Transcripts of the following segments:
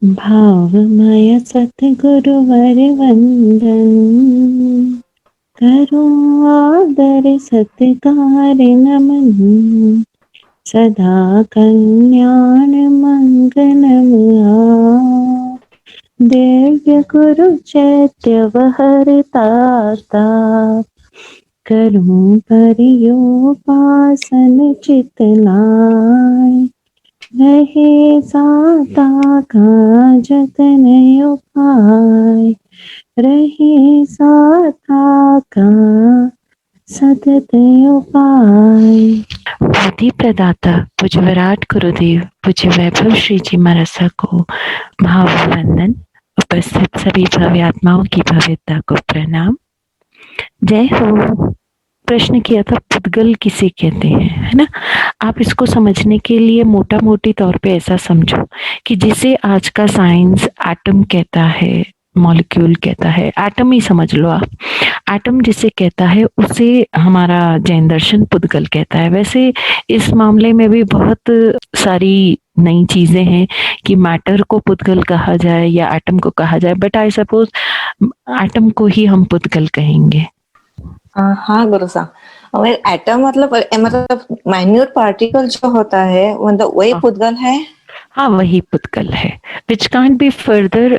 भावमय सतगुरुवर वंदन, करूं आदर सत्कार नमन, सदा कल्याण मंगलम आ। दिव्य गुरु चैत्यवहरताता, करूं परियोपासन चितलाय। रहे साता का जतन उपाय, रहे साता का सतत उपाय। बुद्धि प्रदाता पूज्य विराट गुरुदेव पूज्य वैभव श्री जी महाराज को भाववंदन। उपस्थित सभी भव्य आत्माओं की भव्यता को प्रणाम। जय हो। प्रश्न किया था पुद्गल किसे कहते हैं, है ना। आप इसको समझने के लिए मोटा मोटी तौर पे ऐसा समझो कि जिसे आज का साइंस एटम कहता है, मॉलिक्यूल कहता है, एटम ही समझ लो आप। एटम जिसे कहता है उसे हमारा जैन दर्शन पुद्गल कहता है। वैसे इस मामले में भी बहुत सारी नई चीजें हैं कि मैटर को पुद्गल कहा जाए या एटम को कहा जाए, बट आई सपोज एटम को ही हम पुद्गल कहेंगे। हाँ गुरु साहब, और एटम मतलब माइन्यूट पार्टिकल जो होता है मतलब वही पुद्गल है। हाँ वही पुद्गल है, which can't be further,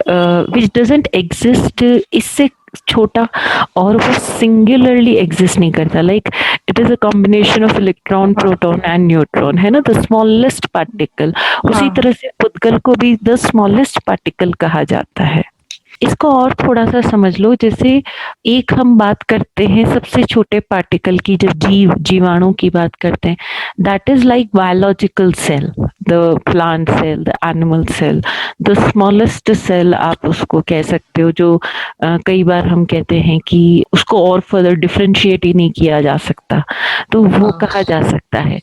which doesn't exist, इससे छोटा और वो सिंगुलरली एग्जिस्ट नहीं करता। Like it is a combination of electron, proton and neutron, है ना, द स्मॉलेस्ट पार्टिकल। उसी तरह से पुद्गल को भी द स्मॉलेस्ट पार्टिकल कहा जाता है। इसको और थोड़ा सा समझ लो, जैसे एक हम बात करते हैं सबसे छोटे पार्टिकल की, जब जीवाणु की बात करते हैं, that is like biological cell, the plant cell, the animal cell, the smallest cell आप उसको कह सकते हो। जो कई बार हम कहते हैं कि उसको और फर्दर डिफ्रेंशिएट ही नहीं किया जा सकता, तो वो कहा जा सकता है।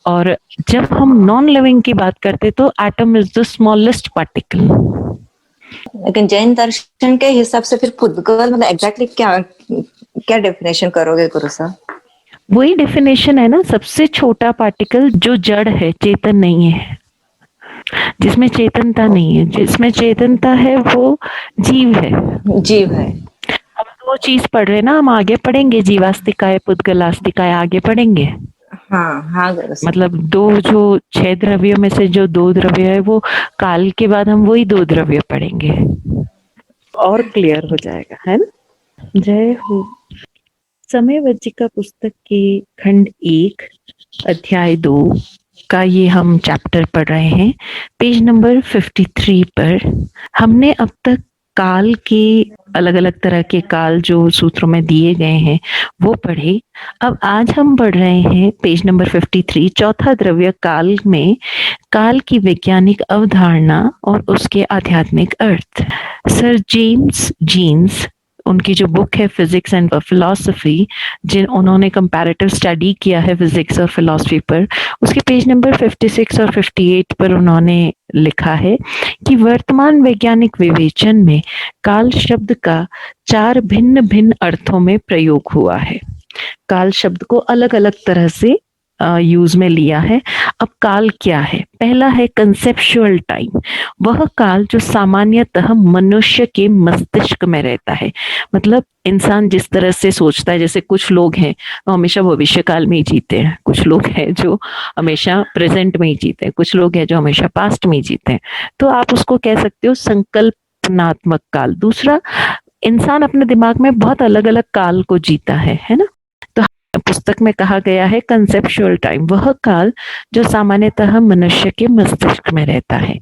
और जब हम नॉन लिविंग की बात करते तो atom is the smallest particle. लेकिन जैन दर्शन के हिसाब से फिर पुद्गल मतलब एग्जैक्टली क्या क्या डेफिनेशन करोगे गुरु साहब? वही डेफिनेशन है ना, सबसे छोटा पार्टिकल जो जड़ है, चेतन नहीं है, जिसमें चेतनता नहीं है। जिसमें चेतनता है वो जीव है। जीव है। हम दो चीज पढ़ रहे हैं ना, हम आगे पढ़ेंगे, जीवास्तिकाय पुद्गलास्तिकाय आगे पढ़ेंगे। हाँ हाँ गुरु साहब। मतलब दो जो 6 द्रव्यों में से जो 2 द्रव्य है, वो काल के बाद हम वही 2 द्रव्य पढ़ेंगे, और क्लियर हो जाएगा, है ना। जय हो। समयवज्जिका पुस्तक के खंड 1 अध्याय 2 का ये हम चैप्टर पढ़ रहे हैं। पेज नंबर 53 पर हमने अब तक काल के अलग अलग तरह के काल जो सूत्रों में दिए गए हैं वो पढ़े। अब आज हम पढ़ रहे हैं पेज नंबर 53, चौथा द्रव्य काल में काल की वैज्ञानिक अवधारणा और उसके आध्यात्मिक अर्थ। सर जेम्स जीन्स, उनकी जो बुक है फिजिक्स एंड फिलॉसफी, जिन उन्होंने कंपैरेटिव स्टडी किया है फिजिक्स और फिलॉसफी पर, उसके पेज नंबर 56 और 58 पर उन्होंने लिखा है कि वर्तमान वैज्ञानिक विवेचन में काल शब्द का 4 भिन्न भिन्न अर्थों में प्रयोग हुआ है। काल शब्द को अलग अलग तरह से यूज में लिया है। अब काल क्या है? पहला है कंसेप्चुअल टाइम, वह काल जो सामान्यतः मनुष्य के मस्तिष्क में रहता है। मतलब इंसान जिस तरह से सोचता है, जैसे कुछ लोग हैं वो हमेशा भविष्य काल में ही जीते हैं, कुछ लोग हैं जो हमेशा प्रेजेंट में ही जीते हैं, कुछ लोग हैं जो हमेशा पास्ट में ही जीते हैं। तो आप उसको कह सकते हो संकल्पनात्मक काल। दूसरा, इंसान अपने दिमाग में बहुत अलग अलग काल को जीता है ना। तो पुस्तक में कहा गया है कंसेप्चुअल टाइम, वह काल जो सामान्यतः मनुष्य के मस्तिष्क में रहता है।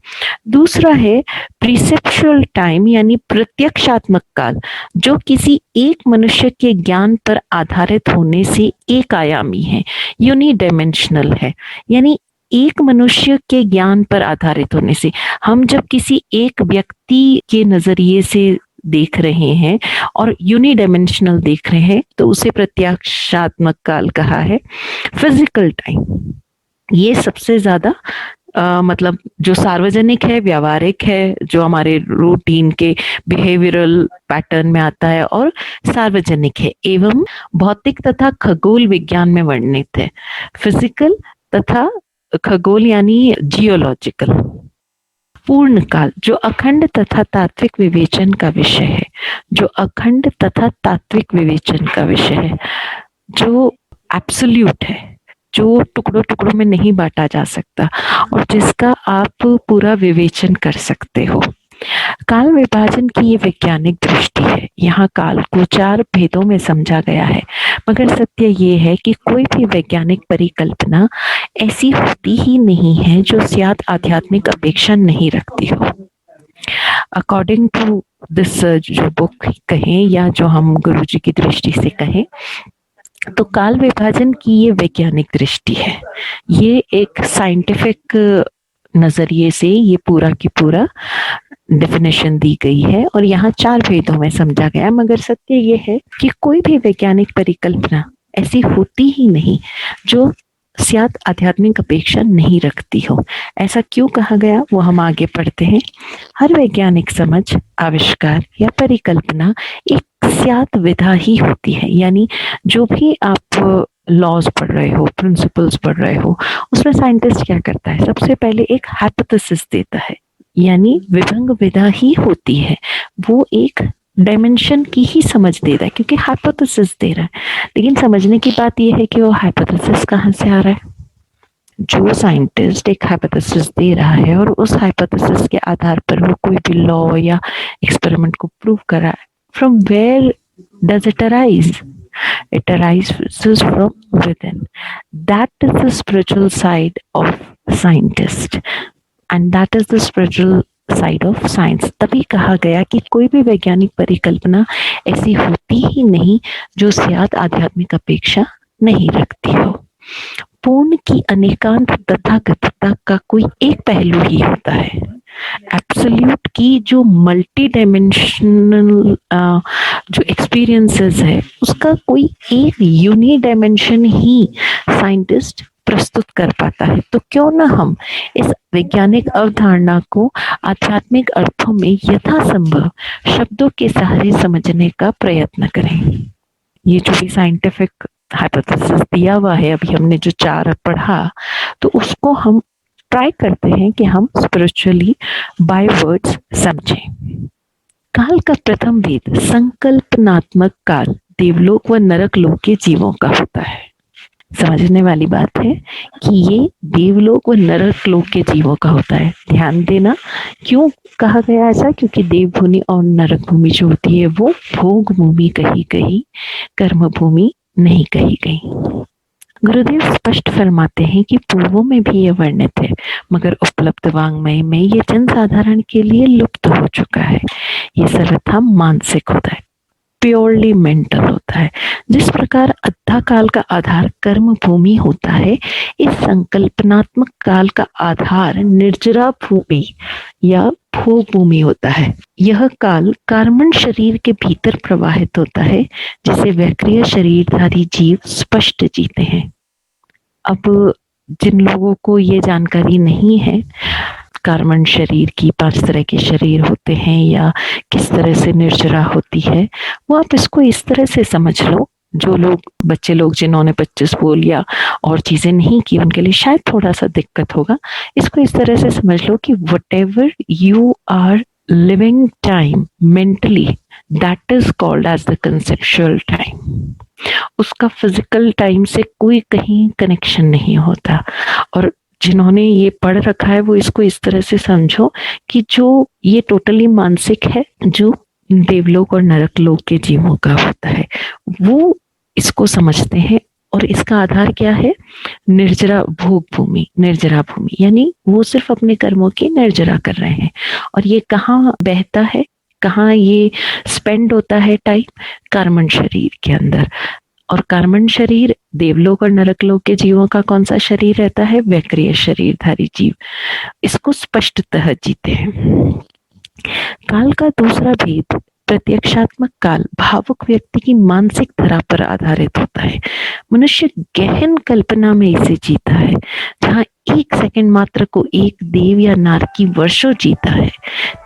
दूसरा है प्रिसेप्चुअल टाइम, यानी प्रत्यक्षात्मक काल, जो किसी एक मनुष्य के ज्ञान पर आधारित होने से एक आयामी है, यूनिडायमेंशनल है। यानी एक मनुष्य के ज्ञान पर आधारित होने से, हम जब किसी एक व्यक्ति के नजरिए से देख रहे हैं और यूनिडायमेंशनल देख रहे हैं, तो उसे प्रत्यक्षात्मक काल कहा है। फिजिकल टाइम, ये सबसे ज्यादा मतलब जो सार्वजनिक है, व्यावहारिक है, जो हमारे रूटीन के बिहेवियरल पैटर्न में आता है, और सार्वजनिक है एवं भौतिक तथा खगोल विज्ञान में वर्णित है। फिजिकल तथा खगोल यानी जियोलॉजिकल। पूर्ण काल जो अखंड तथा तात्विक विवेचन का विषय है, जो अखंड तथा तात्विक विवेचन का विषय है, जो एब्सोल्यूट है, जो टुकड़ों टुकड़ों में नहीं बांटा जा सकता और जिसका आप पूरा विवेचन कर सकते हो। काल विभाजन की ये वैज्ञानिक दृष्टि है। यहाँ काल को 4 भेदों में समझा गया है, मगर सत्य ये है कि कोई भी वैज्ञानिक परिकल्पना ऐसी होती ही नहीं है जो स्यात् आध्यात्मिक अपेक्षा नहीं रखती हो। अकॉर्डिंग टू दिस जो बुक कहें या जो हम गुरुजी की दृष्टि से कहें, तो काल विभाजन की ये वैज्ञानिक दृष्टि है। ये एक साइंटिफिक नजरिए से ये पूरा की पूरा डेफिनेशन दी गई है और यहाँ 4 भेदों में समझा गया, मगर सत्य ये है कि कोई भी वैज्ञानिक परिकल्पना ऐसी होती ही नहीं जो स्यात् आध्यात्मिक अपेक्षा नहीं रखती हो। ऐसा क्यों कहा गया वो हम आगे पढ़ते हैं। हर वैज्ञानिक समझ, आविष्कार या परिकल्पना एक स्यात् विधा ही होती है, यानी जो भी आप लॉज पढ़ रहे हो, प्रिंसिपल्स पढ़ रहे हो, उसमें साइंटिस्ट क्या करता है, सबसे पहले एक हाइपोथेसिस देता है, यानी विभंग विधा ही होती है। वो एक डायमेंशन की ही समझ दे रहा है क्योंकि हाइपोथेसिस दे रहा है, लेकिन समझने की बात यह है कि वो हाइपोथेसिस कहाँ से आ रहा है। जो साइंटिस्ट एक हाइपोथेसिस दे रहा है और उस हाइपोथेसिस के आधार पर वो कोई भी लॉ या एक्सपेरिमेंट को प्रूव कर रहा है, from where does it arise? It arises from within. That is the spiritual side of scientist, and that is the spiritual side of science. तभी कहा गया कि कोई भी वैज्ञानिक परिकल्पना ऐसी होती ही नहीं जो स्यात् आध्यात्मिक अपेक्षा नहीं रखती हो। पूर्ण की अनेकांत तथागतता का कोई एक पहलू ही होता है। एब्सोल्यूट की जो मल्टी डायमेंशनल जो एक्सपीरियंसेस है उसका कोई एक यूनी डायमेंशन ही साइंटिस्ट प्रस्तुत कर पाता है। तो क्यों ना हम इस वैज्ञानिक अवधारणा को आध्यात्मिक अर्थों में यथासंभव शब्दों के सहारे समझने का प्रयत्न करें। ये जो भी साइंटिफिक हाइपोथेसिस दिया हुआ है, अभी हमने जो 4 पढ़ा, तो उसको हम ट्राई करते हैं कि हम स्पिरिचुअली बाय वर्ड्स समझें। काल का प्रथम भेद संकल्पनात्मक काल देवलोक व नरक लोक के जीवों का होता है। समझने वाली बात है कि ये देवलोक व नरक लोक के जीवों का होता है। ध्यान देना, क्यों कहा गया ऐसा? क्योंकि देव भूमि और नरक भूमि जो होती है वो भोग भूमि कही गई, कर्म भूमि नहीं कही गई। गुरुदेव स्पष्ट फरमाते हैं कि पूर्वों में भी ये वर्णित है, मगर उपलब्ध वांग्मय में ये जनसाधारण के लिए लुप्त हो चुका है। ये सर्वथा मानसिक होता है, प्योरली मेंटल होता है। जिस प्रकार अद्धा काल का आधार कर्म भूमि होता है, इस संकल्पनात्मक काल का आधार निर्जरा भूमि या भोग भूमि होता है। यह काल कार्मण शरीर के भीतर प्रवाहित होता है, जिसे वैक्रिय शरीरधारी जीव स्पष्ट जीते हैं। अब जिन लोगों को ये जानकारी नहीं है कार्बन शरीर की 5 तरह के शरीर होते हैं या किस तरह से निर्जरा होती है, वो आप इसको इस तरह से समझ लो, जो लोग बच्चे लोग जिन्होंने 25 बोल या और चीजें नहीं की उनके लिए शायद थोड़ा सा दिक्कत होगा। इसको इस तरह से समझ लो कि whatever you are living time mentally, that is called as the conceptual time. उसका फिजिकल टाइम से कोई कहीं कनेक्शन नहीं होता। और जिन्होंने ये पढ़ रखा है वो इसको इस तरह से समझो कि जो ये टोटली मानसिक है, जो देवलोक और नरक लोक के जीवों का होता है, वो इसको समझते हैं। और इसका आधार क्या है? निर्जरा भोग भूमि, निर्जरा भूमि, यानी वो सिर्फ अपने कर्मों की निर्जरा कर रहे हैं। और ये कहाँ बहता है, कहाँ ये स्पेंड होता है टाइम? कार्मण शरीर के अंदर। और कार्मण शरीर देवलोक और नरकलोक के जीवों का कौन सा शरीर रहता है? वैक्रिय शरीरधारी जीव। इसको स्पष्टतः जीते हैं। काल का दूसरा भेद प्रत्यक्षात्मक काल भावुक व्यक्ति की मानसिक धरा पर आधारित होता है। मनुष्य गहन कल्पना में इसे जीता है, जहाँ 1 सेकंड मात्र को एक देव या नार की वर्षों जीता है।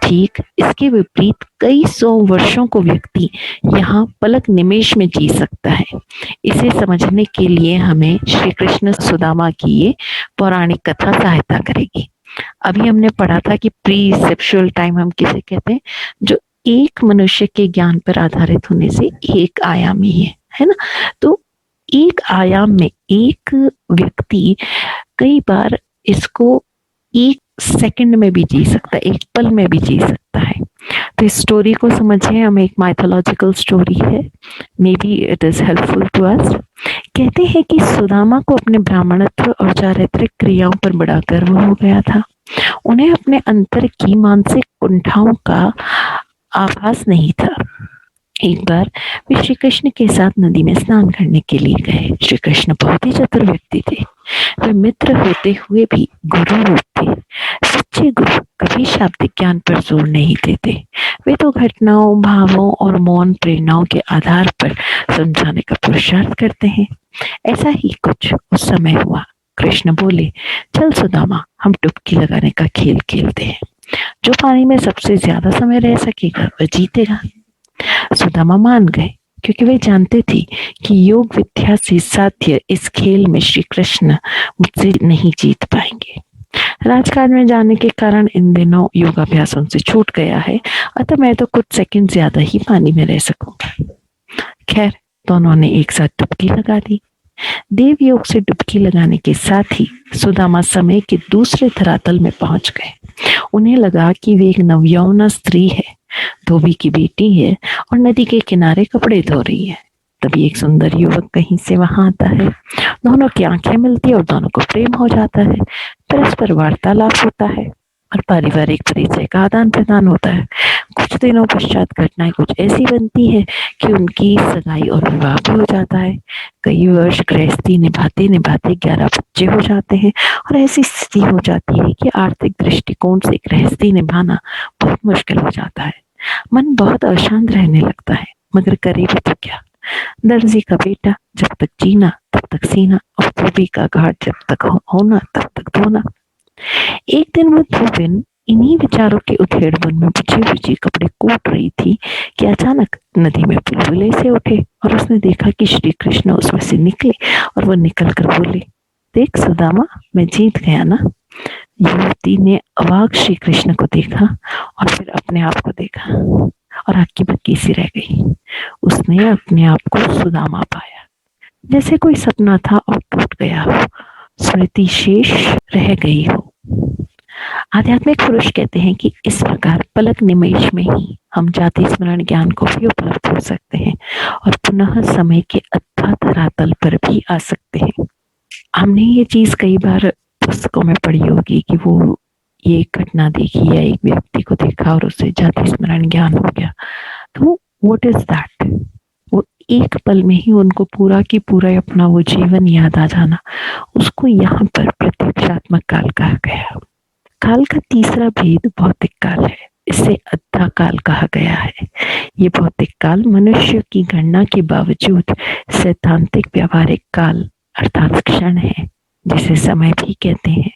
ठीक इसके विपरीत कई 100 वर्षों को व्यक्ति यहाँ पलक निमेश में जी सकता है। इसे समझने के लिए हमें श्री कृष्ण सुदामा की ये पौराणिक कथा सहायता करेगी। अभी हमने पढ़ा था कि प्री सेप्शुअल टाइम हम किसे कहते हैं, जो एक मनुष्य के ज्ञान पर आधारित होने से एक आयामी है ना। तो एक आयाम में एक व्यक्ति कई बार इसको एक सेकंड में भी जी सकता है, एक पल में भी जी सकता है। तो इस स्टोरी को समझिए, हम एक माइथोलॉजिकल स्टोरी है, maybe it is helpful to us. कहते हैं कि सुदामा को अपने ब्राह्मणत्व और चारित्रिक क्रियाओं पर बड़ा गर्व हो गया था। उन्हें अपने अंतर की मानसिक कुंठाओं का आभास नहीं था। एक बार वे श्री कृष्ण के साथ नदी में स्नान करने के लिए गए। श्री कृष्ण बहुत ही चतुर व्यक्ति थे। वे मित्र होते हुए भी गुरु रूप थे। सच्चे गुरु कभी शाब्दिक ज्ञान पर जोर नहीं देते। वे तो घटनाओं, भावों और मौन प्रेरणाओं के आधार पर समझाने का पुरुषार्थ करते हैं। ऐसा ही कुछ उस समय हुआ। कृष्ण बोले, चल सुदामा, हम डुबकी लगाने का खेल खेलते हैं। जो पानी में सबसे ज्यादा समय रह सकेगा वह जीतेगा। सुदामा मान गए, क्योंकि वे जानते थे कि योग विद्या से साध्य इस खेल में श्री कृष्ण मुझसे नहीं जीत पाएंगे। राजकाज में जाने के कारण इन दिनों योगाभ्यास उनसे छूट गया है, अतः मैं तो कुछ सेकंड ज्यादा ही पानी में रह सकूंगा। खैर, दोनों ने एक साथ डुबकी लगा दी। देव योग से डुबकी लगाने के साथ ही सुदामा समय के दूसरे धरातल में पहुंच गए। उन्हें लगा कि वे एक नवयौवना स्त्री है, धोबी की बेटी है और नदी के किनारे कपड़े धो रही है। तभी एक सुंदर युवक कहीं से वहां आता है। दोनों की आंखें मिलती है और दोनों को प्रेम हो जाता है। परस्पर वार्तालाप होता है और पारिवारिक परिचय का आदान प्रदान होता है। कुछ दिनों पश्चात घटनाएं कुछ ऐसी बनती है कि उनकी सगाई और विवाह भी हो जाता है। कई वर्ष गृहस्थी निभाते निभाते 11 बच्चे हो जाते हैं और ऐसी स्थिति हो जाती है कि आर्थिक दृष्टिकोण से गृहस्थी निभाना बहुत मुश्किल हो जाता है। मन बहुत अशांत रहने लगता है, मगर करे भी तो क्या। दर्जी का बेटा, जब तक जीना तब तक सीना, और धोबी का घाट जब तक होना तब तक धोना। एक दिन वो धोबिन इन्हीं विचारों के उधेड़बुन में बुझी बुझी कपड़े कूट रही थी कि अचानक नदी में बुलबुले से उठे और उसने देखा कि श्री कृष्ण उसमें से निकले और वो निकल कर बोले, देख सुदामा, मैं जीत गया ना। युवती ने अवाक श्री कृष्ण को देखा और फिर अपने आप को देखा और हक्की बक्की सी रह गई। उसने अपने आप को सुदामा पाया, जैसे कोई सपना था और टूट गया हो, स्मृति शेष रह गई हो। आध्यात्मिक पुरुष कहते हैं कि इस प्रकार पलक निमेष में ही हम जाति स्मरण ज्ञान को भी उपलब्ध हो सकते हैं और पुनः समय के अथाह धरातल पर भी आ सकते हैं। हमने ये चीज कई बार पुस्तकों में पढ़ी होगी कि वो ये घटना देखी या एक व्यक्ति को देखा और उसे जाति स्मरण ज्ञान हो गया। तो व्हाट इज दैट? वो एक पल में ही उनको पूरा की पूरा अपना वो जीवन याद आ जाना, उसको यहाँ पर प्रत्यक्षात्मक काल कहा गया। काल का तीसरा भेद भौतिक काल है। इसे अद्धा काल कहा गया है। ये भौतिक काल मनुष्य की गणना के बावजूद सैद्धांतिक व्यवहारिक काल अर्थात क्षण है, जिसे समय भी कहते हैं।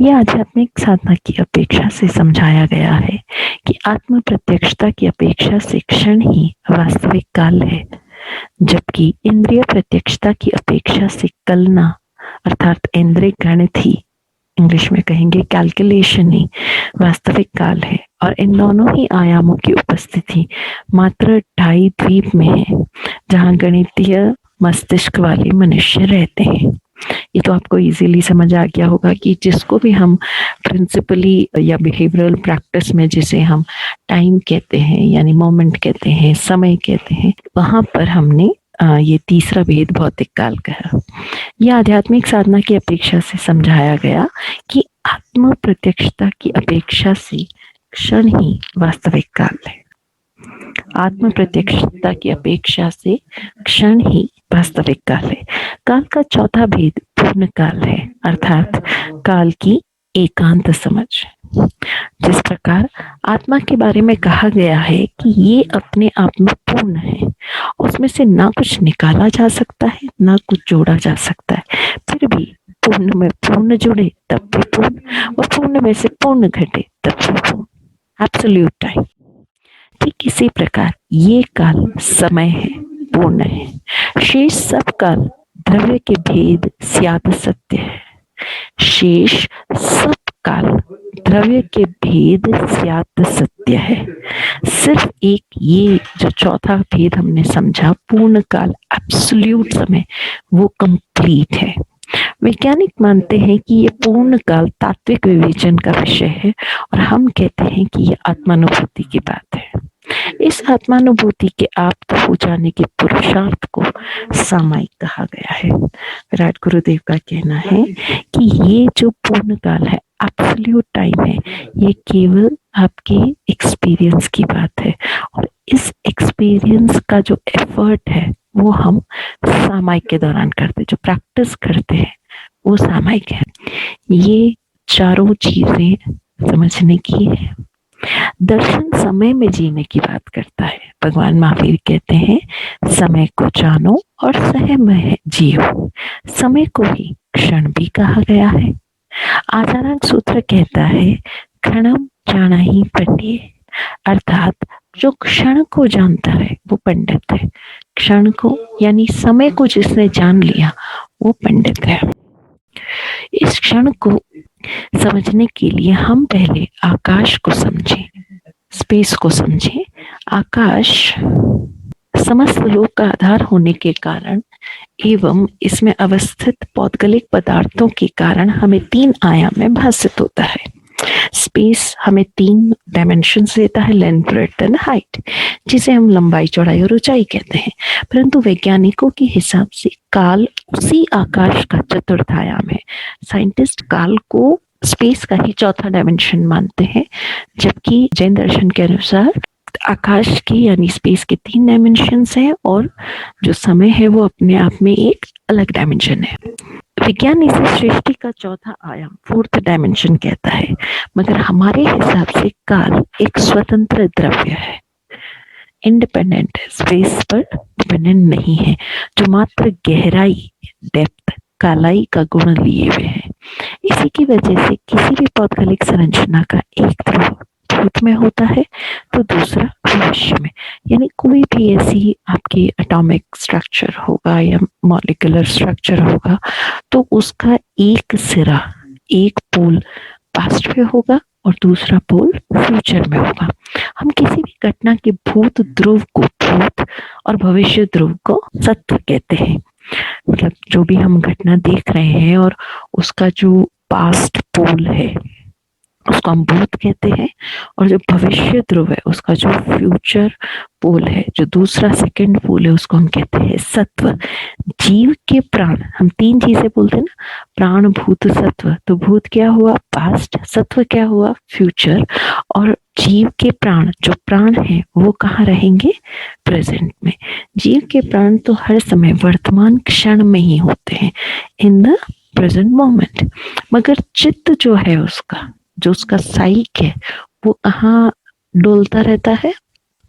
यह आध्यात्मिक साधना की अपेक्षा से समझाया गया है कि आत्म प्रत्यक्षता की अपेक्षा से क्षण ही वास्तविक काल है, जबकि इंद्रिय प्रत्यक्षता की अपेक्षा से कलना अर्थात इंद्रिय गणित ही, इंग्लिश में कहेंगे कैलकुलेशन ही वास्तविक काल है। और इन दोनों ही आयामों की उपस्थिति मात्र ढाई द्वीप में है, जहाँ गणितीय मस्तिष्क वाले मनुष्य रहते हैं। ये तो आपको इजीली समझ आ गया होगा कि जिसको भी हम प्रिंसिपली या बिहेवियरल प्रैक्टिस में जिसे हम टाइम कहते हैं यानी मोमेंट कहते हैं, समय कहते हैं, वहां पर हमने ये तीसरा भेद भौतिक काल कहा। यह आध्यात्मिक साधना की अपेक्षा से समझाया गया कि आत्म प्रत्यक्षता की अपेक्षा से क्षण ही वास्तविक काल है। आत्म प्रत्यक्षता की अपेक्षा से क्षण ही वास्तविक काल है। काल का चौथा भेद पूर्ण काल है, अर्थात काल की एकांत समझ। जिस प्रकार आत्मा के बारे में कहा गया है कि ये अपने आप में पूर्ण है, उसमें से ना कुछ निकाला जा सकता है ना कुछ जोड़ा जा सकता है, फिर भी पूर्ण में पूर्ण जुड़े तब भी पूर्ण और पूर्ण में से पूर्ण घटे तब भी पूर्ण, एब्सोल्यूट टाइम। ठीक इसी प्रकार ये काल समय है, पूर्ण है। शेष सब काल द्रव्य के भेद स्याद सत्य है। शेष सब काल द्रव्य के भेद स्यात् सत्य है। सिर्फ एक ये जो चौथा भेद हमने समझा, पूर्ण काल, एब्सोल्यूट समय, वो कंप्लीट है। वैज्ञानिक मानते हैं कि ये पूर्ण काल तात्विक विवेचन का विषय है और हम कहते हैं कि ये आत्मानुभूति की बात है। इस आत्मानुभूति के आप्त हो जाने के पुरुषार्थ को सामायिक कहा गया है। विराट गुरुदेव का कहना है कि ये जो पूर्ण काल है, एब्सोल्यूट टाइम है, ये केवल आपके एक्सपीरियंस की बात है और इस एक्सपीरियंस का जो एफर्ट है वो हम सामायिक के दौरान करते हैं, जो प्रैक्टिस करते हैं वो सामायिक है। ये चारों चीजें समझने की है। दर्शन समय में जीने की बात करता है। भगवान महावीर कहते हैं समय को जानो और सह में जियो। समय को ही क्षण भी कहा गया है। आचार्य सूत्र कहता है क्षणम जाना ही पंडित, अर्थात जो क्षण को जानता है वो पंडित है। क्षण को यानी समय को जिसने जान लिया वो पंडित है। इस क्षण को समझने के लिए हम पहले आकाश को समझें, स्पेस को समझें। आकाश समस्त लोक का आधार होने के कारण एवं इसमें अवस्थित पौद्गलिक पदार्थों के कारण हमें 3 आयाम में भासित होता है। स्पेस हमें 3 डायमेंशंस देता है, लेंथ, ब्रेड्थ एंड हाइट, जिसे हम लंबाई, चौड़ाई और ऊंचाई कहते हैं। परंतु वैज्ञानिकों के हिसाब से काल उसी आकाश का चतुर्थ आयाम है। साइंटिस्ट काल को स्पेस का ही चौथा डायमेंशन मानते हैं, जबकि जैन दर्शन के अनुसार आकाश की यानी स्पेस के 3 डायमेंशंस हैं और जो समय है वो अपने आप में एक अलग डायमेंशन है। विज्ञान इसे सृष्टि का चौथा आयाम, 4th डायमेंशन कहता है, मगर हमारे हिसाब से काल एक स्वतंत्र द्रव्य है, इंडिपेंडेंट है, स्पेस पर डिपेंडेंट नहीं है, जो मात्र गहराई, डेप्थ, कालाई का गुण लिए हुए है। इसी की वजह से किसी भी पौद्गलिक संरचना का एक ध्रुव भूत में होता है तो दूसरा भविष्य में। यानी कोई भी ऐसी आपकी एटॉमिक स्ट्रक्चर होगा या मॉलिक्यूलर स्ट्रक्चर होगा तो उसका एक सिरा, एक पोल पास्ट में होगा और दूसरा पोल फ्यूचर में होगा। हम किसी भी घटना के भूत ध्रुव को भूत और भविष्य ध्रुव को सत्व कहते हैं। मतलब जो भी हम घटना देख रहे हैं और उसका जो पास्ट पोल है उसको हम भूत कहते हैं और जो भविष्य ध्रुव है उसका जो फ्यूचर पोल है, जो दूसरा सेकंड पोल है, उसको हम कहते हैं सत्व। जीव के प्राण, हम 3 चीजें बोलते हैं ना, प्राण, भूत, सत्व। तो भूत क्या हुआ? पास्ट। सत्व क्या हुआ? फ्यूचर। और जीव के प्राण, जो प्राण है वो कहाँ रहेंगे? प्रेजेंट में। जीव के प्राण तो हर समय वर्तमान क्षण में ही होते हैं, इन द प्रेजेंट मोमेंट। मगर चित्त जो है उसका, जो उसका साइक है, वो कहाँ डोलता रहता है?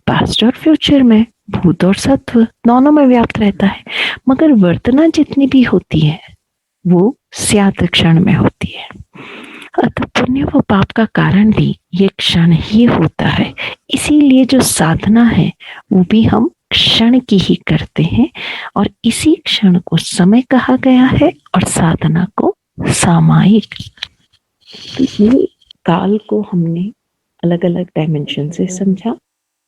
पास्ट और फ्यूचर में, भूत और सत्व दोनों में व्याप्त रहता है। मगर वर्तना जितनी भी होती है वो स्यात् क्षण में होती है। अतः पुण्य व पाप का कारण भी ये क्षण ही होता है। इसीलिए जो साधना है वो भी हम क्षण की ही करते हैं और इसी क्षण को समय कहा गया है और साधना को सामायिक। तो ये काल को हमने अलग अलग डायमेंशन से समझा,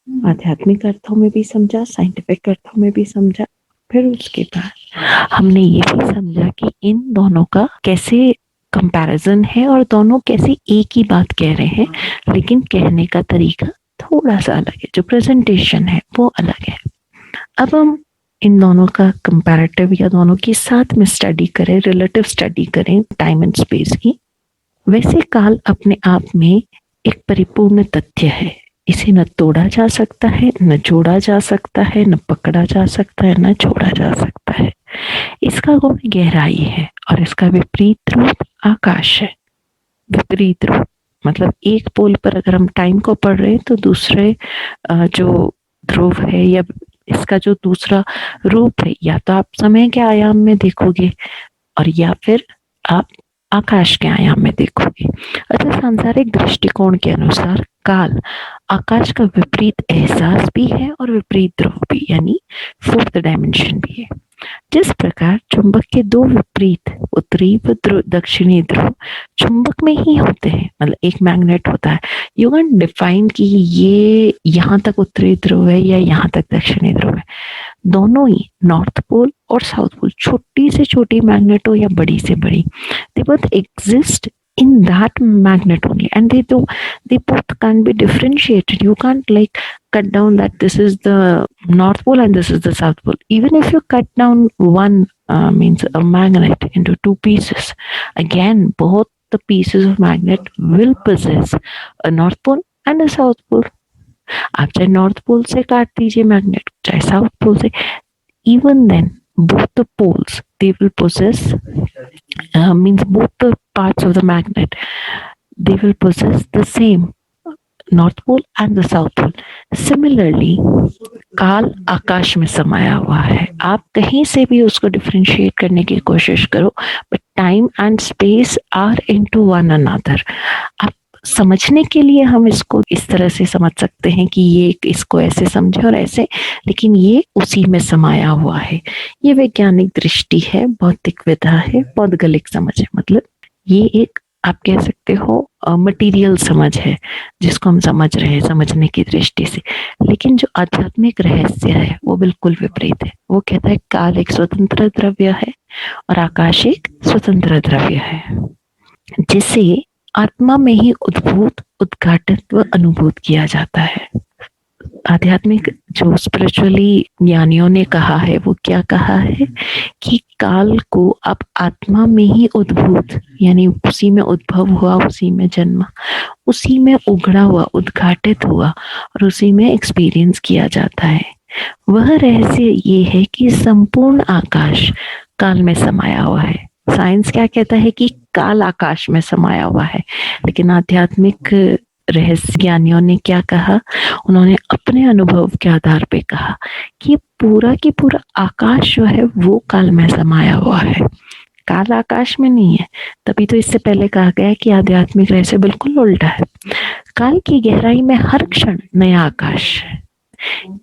आध्यात्मिक अर्थों में भी समझा, साइंटिफिक अर्थों में भी समझा। फिर उसके बाद हमने ये भी समझा कि इन दोनों का कैसे कंपैरिजन है और दोनों कैसे एक ही बात कह रहे हैं, लेकिन कहने का तरीका थोड़ा सा अलग है, जो प्रेजेंटेशन है वो अलग है। अब हम इन दोनों का कंपैरेटिव या दोनों की साथ में स्टडी करें, रिलेटिव स्टडी करें टाइम एंड स्पेस की। वैसे काल अपने आप में एक परिपूर्ण तथ्य है। इसे न तोड़ा जा सकता है, न जोड़ा जा सकता है, न पकड़ा जा सकता है, न छोड़ा जा सकता है। इसका गुण गहराई है और इसका विपरीत रूप आकाश है। विपरीत रूप मतलब एक पोल पर अगर हम टाइम को पढ़ रहे हैं तो दूसरे जो ध्रुव है या इसका जो दूसरा रूप है, या तो आप समय के आयाम में देखोगे और या फिर आप आकाश के आयाम में देखोगे। अतः सांसारिक दृष्टिकोण के अनुसार काल आकाश का विपरीत एहसास भी है और विपरीत ध्रुव भी, यानी 4th डायमेंशन भी है। जिस प्रकार चुंबक के दो विपरीत उत्तरी व दक्षिणी ध्रुव चुंबक में ही होते हैं, मतलब एक मैग्नेट होता है, यू कैन डिफाइन कि ये यहाँ तक उत्तरी ध्रुव है या यहाँ तक दक्षिणी ध्रुव है। दोनों ही नॉर्थ पोल और साउथ पोल, छोटी से छोटी मैग्नेट हो या बड़ी से बड़ी, they both exist in that magnet only, and they both can't be differentiated. You can't like cut down that this is the north pole and this is the south pole. Even if you cut down one means a magnet into two pieces, again both the pieces of magnet will possess a north pole and a south pole. आप चाहे north pole से काट दीजिए magnet, चाहे south pole से, even then both the poles they will possess means both the parts of the magnet they will possess the same north pole and the south pole. Similarly काल आकाश में समाया हुआ है, आप कहीं से भी उसको डिफरेंशिएट करने की कोशिश करो, but time and space are into one another. आप समझने के लिए हम इसको इस तरह से समझ सकते हैं कि ये इसको ऐसे समझे और ऐसे, लेकिन ये उसी में समाया हुआ है। ये वैज्ञानिक दृष्टि है, भौतिक विधा है, पौद्गलिक समझ है, मतलब ये एक आप कह सकते हो मटेरियल समझ है जिसको हम समझ रहे हैं समझने की दृष्टि से। लेकिन जो आध्यात्मिक रहस्य है वो बिल्कुल विपरीत है। वो कहता है काल एक स्वतंत्र द्रव्य है और आकाश एक स्वतंत्र द्रव्य है, जिसे आत्मा में ही उद्भूत, उद्घाटित व अनुभूत किया जाता है। आध्यात्मिक जो स्पिरिचुअली ज्ञानियों ने कहा है वो क्या कहा है कि काल को आप आत्मा में ही उद्भूत, यानी उसी में उद्भव हुआ, उसी में जन्मा, उसी में उगड़ा हुआ, उद्घाटित हुआ और उसी में एक्सपीरियंस किया जाता है। वह रहस्य ये है कि संपूर्ण आकाश काल में समाया हुआ है। साइंस क्या कहता है कि काल आकाश में समाया हुआ है, लेकिन आध्यात्मिक रहस्य ज्ञानियों ने क्या कहा, उन्होंने अपने अनुभव के आधार पे कहा कि पूरा की पूरा आकाश जो है वो काल में समाया हुआ है, काल आकाश में नहीं है। तभी तो इससे पहले कहा गया कि आध्यात्मिक रहस्य बिल्कुल उल्टा है। काल की गहराई में हर क्षण नया आकाश है,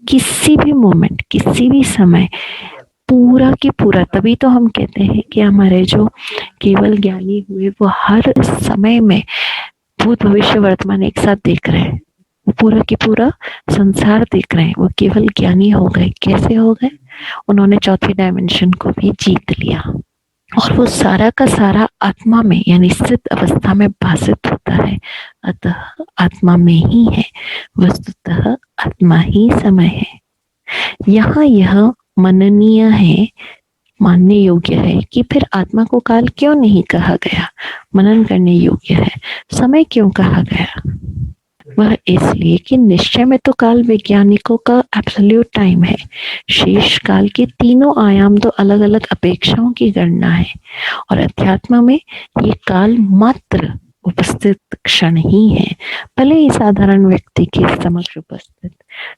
किसी भी मोमेंट, किसी भी समय, पूरा की पूरा। तभी तो हम कहते हैं कि हमारे जो केवल ज्ञानी हुए वो हर समय में भूत भविष्य वर्तमान एक साथ देख रहे हैं, वो पूरा की पूरा संसार देख रहे हैं। वो केवल ज्ञानी हो गए। कैसे हो गए? उन्होंने चौथी डायमेंशन को भी जीत लिया और वो सारा का सारा आत्मा में यानी स्थित अवस्था में भासित होता है। अतः आत्मा में ही है, वस्तुतः आत्मा ही समय है। यहाँ यह मननीय है, मानने योग्य है कि फिर आत्मा को काल क्यों नहीं कहा गया, मनन करने योग्य है। समय क्यों कहा गया? वह इसलिए कि निश्चय में तो काल वैज्ञानिकों का एब्सोल्यूट टाइम है। शेष काल के तीनों आयाम तो अलग अलग अपेक्षाओं की गणना है और अध्यात्म में ये काल मात्र उपस्थित क्षण ही है। भले ही साधारण व्यक्ति के समक्ष उपस्थित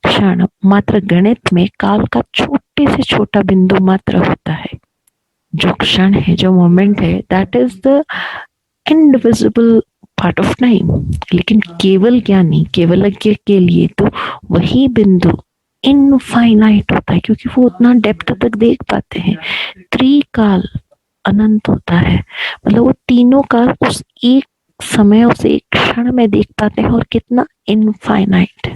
क्षण मात्र गणित में काल का छोटे से छोटा बिंदु मात्र होता है। जो क्षण है, जो मोमेंट है, that is the indivisible part of time. लेकिन केवल ज्ञानी, केवलज्ञ के लिए तो वही बिंदु इनफाइनाइट होता है, क्योंकि वो उतना डेप्थ तक देख पाते हैं। त्रिकाल अनंत होता है, मतलब वो तीनों काल उस एक समय, उस एक क्षण में देख पाते हैं। और कितना इनफाइनाइट,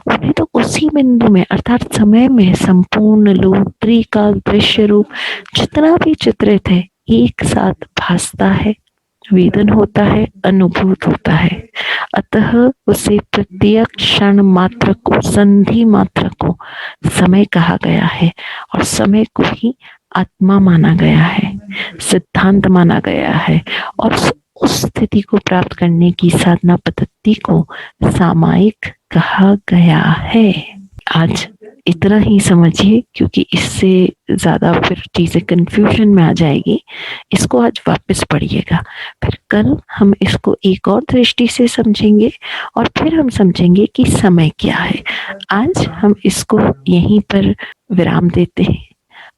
उन्हें तो उसी बिंदु में अर्थात समय में संपूर्ण रूप, त्रिकाल, दृश्य रूप जितना भी चित्रित है एक साथ भासता है, वेदन होता है, अनुभूत होता है। अतः उसे प्रत्येक क्षण मात्र को, संधि मात्र को समय कहा गया है और समय को ही आत्मा माना गया है, सिद्धांत माना गया है और उस स्थिति को प्राप्त करने की साधना पद्धति को सामायिक कहा गया है। आज इतना ही समझिए, क्योंकि इससे ज्यादा फिर चीजें कंफ्यूजन में आ जाएगी। इसको आज वापस पढ़िएगा, फिर कल हम इसको एक और दृष्टि से समझेंगे और फिर हम समझेंगे कि समय क्या है। आज हम इसको यहीं पर विराम देते हैं।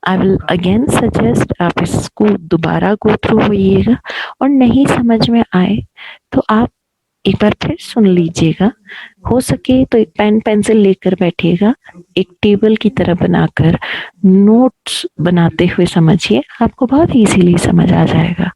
आई विल अगेन सजेस्ट आप इसको दोबारा गो थ्रू होइएगा और नहीं समझ में आए तो आप एक बार फिर सुन लीजिएगा, हो सके तो एक पेन पेंसिल लेकर बैठिएगा, एक टेबल की तरह बनाकर नोट्स बनाते हुए समझिए, आपको बहुत इजीली समझ आ जाएगा।